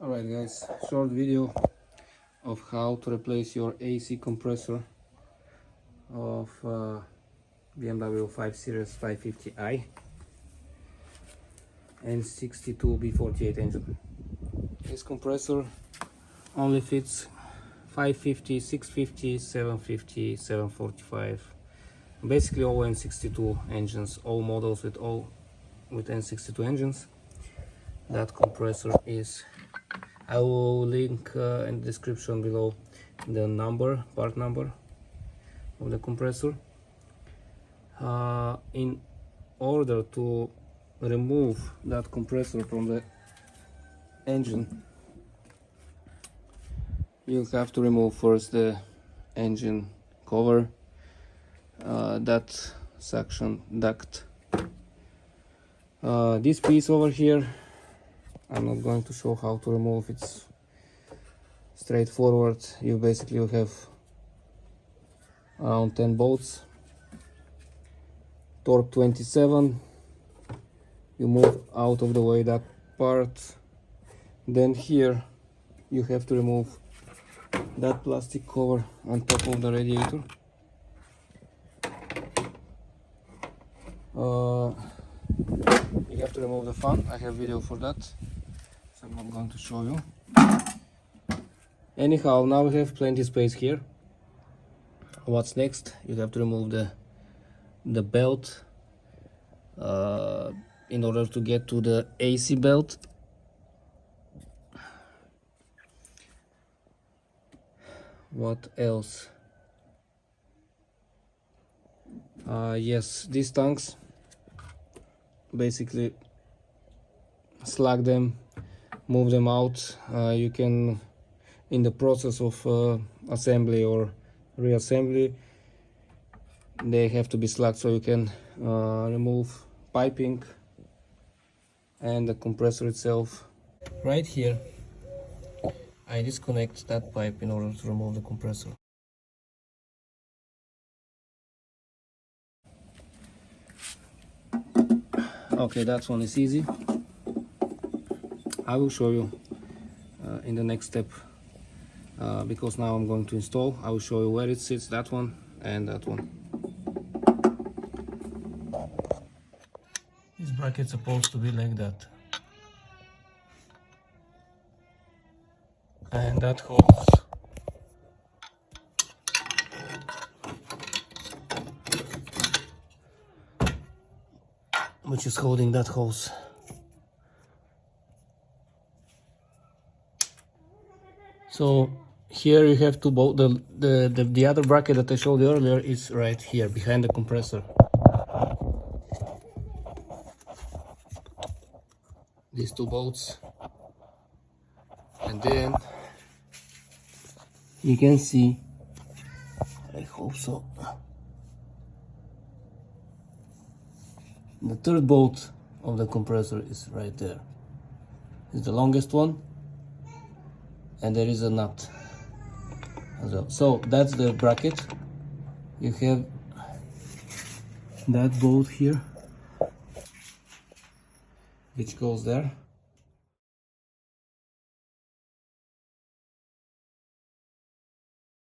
Alright guys, short video of how to replace your AC compressor of BMW 5 Series 550i N62 B48 engine. This compressor only fits 550, 650, 750, 745, basically all N62 engines, all models with N62 engines. That compressor is, I will link in the description below the part number of the compressor. In order to remove that compressor from the engine, you'll have to remove first the engine cover, that suction duct. This piece over here, I'm not going to show how to remove. It's straightforward. You basically have around 10 bolts, torque 27. You move out of the way that part. Then here you have to remove that plastic cover on top of the radiator. You have to remove the fan. I have video for that, so I'm not going to show you. Anyhow, now we have plenty space here. What's next? You have to remove the belt in order to get to the AC belt. What else? Yes, these tanks, basically slug them, move them out. You can, in the process of assembly or reassembly, they have to be slugged, so you can remove piping and the compressor itself. Right here I disconnect that pipe in order to remove the compressor. Okay, that one is easy. I will show you in the next step, because now I'm going to install. I will show you where it sits, that one and that one. This bracket is supposed to be like that, and that holds which is holding that hose. So here you have to bolt the other bracket that I showed you earlier is right here behind the compressor. These two bolts, and then you can see, I hope so, the third bolt of the compressor is right there. It's the longest one, and there is a nut as well. So that's the bracket. You have that bolt here which goes there,